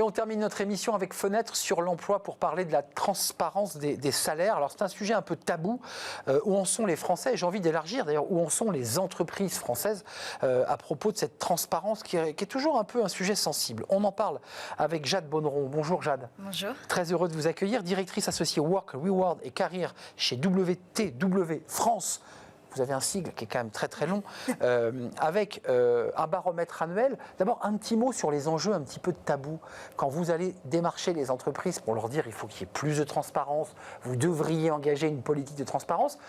on termine notre émission avec Fenêtre sur l'emploi pour parler de la transparence des salaires. Alors c'est un sujet un peu tabou. Où en sont les Français? J'ai envie d'élargir d'ailleurs, où en sont les entreprises françaises à propos de cette transparence qui est toujours un peu un sujet sensible. On en parle avec Jade Bonneron. Bonjour Jade. Bonjour. Très heureux de vous accueillir, directrice associée Work, Reward et Carrière chez WTW France. Vous avez un sigle qui est quand même très très long, avec un baromètre annuel. D'abord, un petit mot sur les enjeux un petit peu de tabou. Quand vous allez démarcher les entreprises pour leur dire il faut qu'il y ait plus de transparence, vous devriez engager une politique de transparence,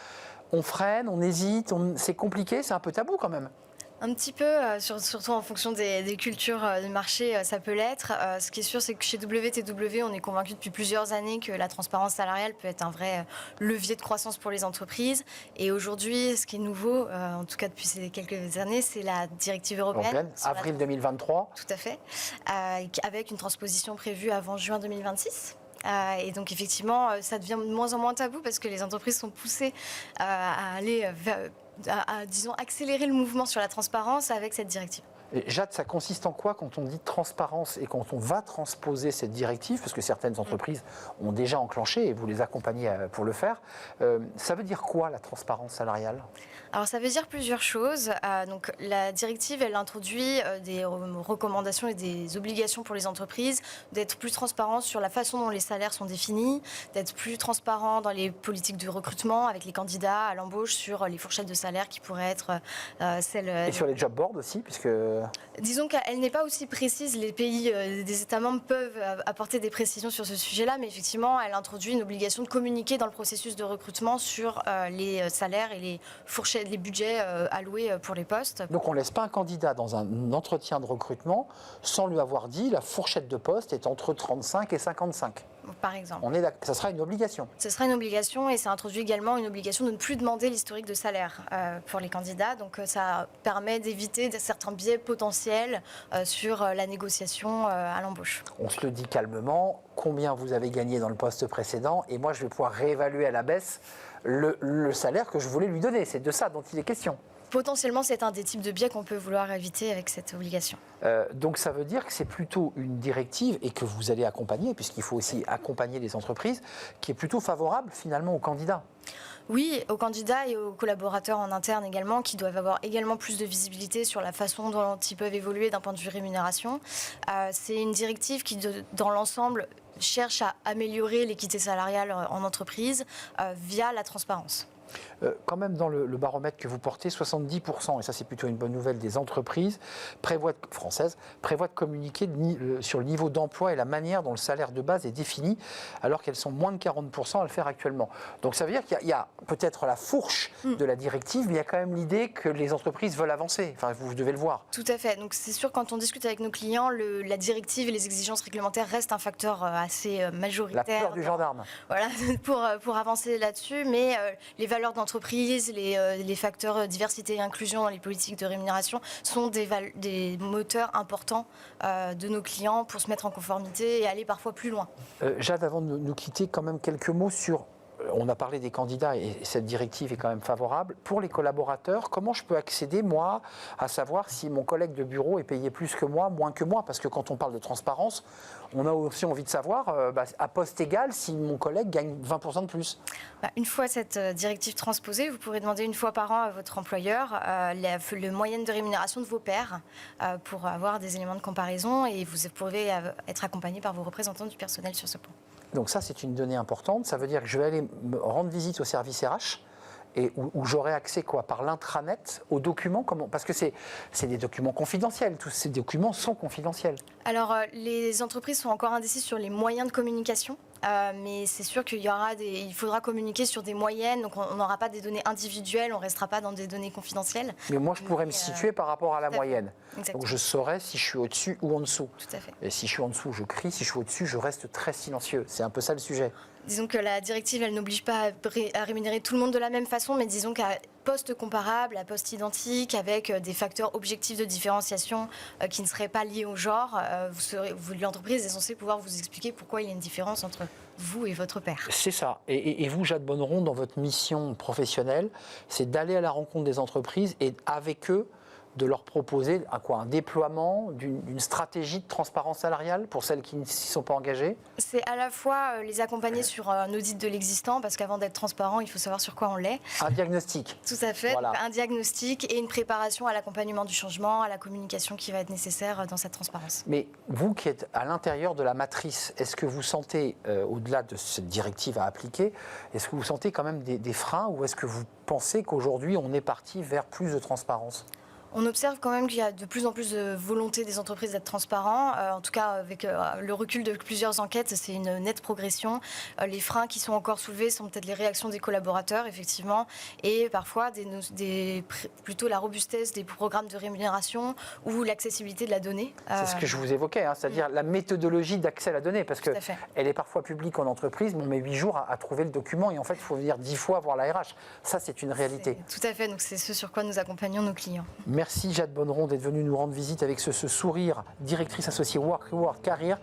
on freine, on hésite, c'est compliqué, c'est un peu tabou quand même. Un petit peu, surtout en fonction des cultures de marché, ça peut l'être. Ce qui est sûr, c'est que chez WTW, on est convaincu depuis plusieurs années que la transparence salariale peut être un vrai levier de croissance pour les entreprises. Et aujourd'hui, ce qui est nouveau, en tout cas depuis ces quelques années, c'est la directive européenne. Avril 2023. Tout à fait. Avec une transposition prévue avant juin 2026. Et donc effectivement, ça devient de moins en moins tabou parce que les entreprises sont poussées à aller disons, accélérer le mouvement sur la transparence avec cette directive. Et Jade, ça consiste en quoi quand on dit transparence et quand on va transposer cette directive, parce que certaines entreprises ont déjà enclenché et vous les accompagnez pour le faire, ça veut dire quoi la transparence salariale? Alors ça veut dire plusieurs choses. Donc la directive, elle introduit des recommandations et des obligations pour les entreprises d'être plus transparentes sur la façon dont les salaires sont définis, d'être plus transparents dans les politiques de recrutement avec les candidats à l'embauche sur les fourchettes de salaire qui pourraient être celles... Et sur les job boards aussi, puisque... Disons qu'elle n'est pas aussi précise. Les pays des États membres peuvent apporter des précisions sur ce sujet-là, mais effectivement, elle introduit une obligation de communiquer dans le processus de recrutement sur les salaires et les fourchettes, les budgets alloués pour les postes. Donc on ne laisse pas un candidat dans un entretien de recrutement sans lui avoir dit la fourchette de poste est entre 35 et 55. Par exemple. Ça sera une obligation. Ce sera une obligation et ça introduit également une obligation de ne plus demander l'historique de salaire pour les candidats. Donc ça permet d'éviter certains biais potentiels sur la négociation à l'embauche. On se le dit calmement, combien vous avez gagné dans le poste précédent et moi je vais pouvoir réévaluer à la baisse le salaire que je voulais lui donner. C'est de ça dont il est question. Potentiellement, c'est un des types de biais qu'on peut vouloir éviter avec cette obligation. Donc ça veut dire que c'est plutôt une directive et que vous allez accompagner, puisqu'il faut aussi accompagner les entreprises, qui est plutôt favorable finalement aux candidats. Oui, aux candidats et aux collaborateurs en interne également, qui doivent avoir également plus de visibilité sur la façon dont ils peuvent évoluer d'un point de vue rémunération. C'est une directive qui, dans l'ensemble, cherche à améliorer l'équité salariale en entreprise via la transparence. Quand même dans le baromètre que vous portez, 70%, et ça c'est plutôt une bonne nouvelle, des entreprises françaises prévoient de communiquer sur le niveau d'emploi et la manière dont le salaire de base est défini, alors qu'elles sont moins de 40% à le faire actuellement. Donc ça veut dire qu'il y a peut-être la fourche de la directive, mais il y a quand même l'idée que les entreprises veulent avancer. Enfin, vous devez le voir. Tout à fait. Donc c'est sûr, quand on discute avec nos clients, la directive et les exigences réglementaires restent un facteur assez majoritaire. La peur du gendarme. Voilà, pour avancer là-dessus, mais les valeurs d'entreprise, les facteurs diversité et inclusion dans les politiques de rémunération sont des moteurs importants de nos clients pour se mettre en conformité et aller parfois plus loin. Jade, avant de nous quitter, quand même quelques mots sur... On a parlé des candidats et cette directive est quand même favorable. Pour les collaborateurs, comment je peux accéder, moi, à savoir si mon collègue de bureau est payé plus que moi, moins que moi? Parce que quand on parle de transparence, on a aussi envie de savoir, à poste égal, si mon collègue gagne 20% de plus. Une fois cette directive transposée, vous pourrez demander une fois par an à votre employeur le moyenne de rémunération de vos pairs pour avoir des éléments de comparaison et vous pourrez être accompagné par vos représentants du personnel sur ce point. Donc ça, c'est une donnée importante. Ça veut dire que je vais aller me rendre visite au service RH et où j'aurai accès par l'intranet aux documents. Parce que c'est des documents confidentiels. Tous ces documents sont confidentiels. Alors, les entreprises sont encore indécises sur les moyens de communication. Mais c'est sûr il faudra communiquer sur des moyennes, donc on n'aura pas des données individuelles, on ne restera pas dans des données confidentielles. Mais moi, je pourrais me situer par rapport à la moyenne. Exactement. Donc je saurais si je suis au-dessus ou en dessous. Tout à fait. Et si je suis en dessous, je crie. Si je suis au-dessus, je reste très silencieux. C'est un peu ça le sujet. Disons que la directive, elle n'oblige pas à rémunérer tout le monde de la même façon, mais disons qu'à poste comparable, à poste identique, avec des facteurs objectifs de différenciation qui ne seraient pas liés au genre, l'entreprise est censée pouvoir vous expliquer pourquoi il y a une différence entre vous et votre pair. C'est ça. Et vous, Jade Bonneron, dans votre mission professionnelle, c'est d'aller à la rencontre des entreprises et avec eux, de leur proposer un déploiement d'une stratégie de transparence salariale pour celles qui ne s'y sont pas engagées? C'est à la fois les accompagner sur un audit de l'existant, parce qu'avant d'être transparent, il faut savoir sur quoi on l'est. Un diagnostic. Tout à fait, Voilà. Donc, un diagnostic et une préparation à l'accompagnement du changement, à la communication qui va être nécessaire dans cette transparence. Mais vous qui êtes à l'intérieur de la matrice, est-ce que vous sentez, au-delà de cette directive à appliquer, est-ce que vous sentez quand même des freins, ou est-ce que vous pensez qu'aujourd'hui on est parti vers plus de transparence? On observe quand même qu'il y a de plus en plus de volonté des entreprises d'être transparents. En tout cas, avec le recul de plusieurs enquêtes, c'est une nette progression. Les freins qui sont encore soulevés sont peut-être les réactions des collaborateurs, effectivement, et parfois plutôt la robustesse des programmes de rémunération ou l'accessibilité de la donnée. C'est ce que je vous évoquais, c'est-à-dire la méthodologie d'accès à la donnée, parce qu'elle est parfois publique en entreprise, mais on met 8 jours à trouver le document, et en fait, il faut venir 10 fois voir la RH. Ça, c'est une réalité. Tout à fait, donc c'est ce sur quoi nous accompagnons nos clients. Merci Jade Bonneron d'être venue nous rendre visite avec ce sourire, directrice associée Work Reward Career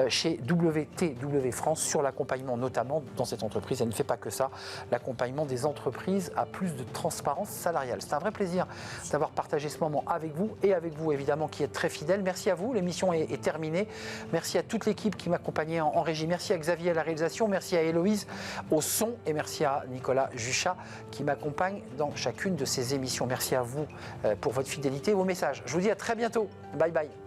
chez WTW France, sur l'accompagnement notamment dans cette entreprise. Elle ne fait pas que ça, l'accompagnement des entreprises à plus de transparence salariale. C'est un vrai plaisir d'avoir partagé ce moment avec vous, et avec vous évidemment qui êtes très fidèles. Merci à vous, l'émission est terminée. Merci à toute l'équipe qui m'accompagnait en régie. Merci à Xavier à la réalisation, merci à Héloïse au son, et merci à Nicolas Juchat qui m'accompagne dans chacune de ces émissions. Merci à vous pour votre fidélité, vos messages. Je vous dis à très bientôt. Bye bye.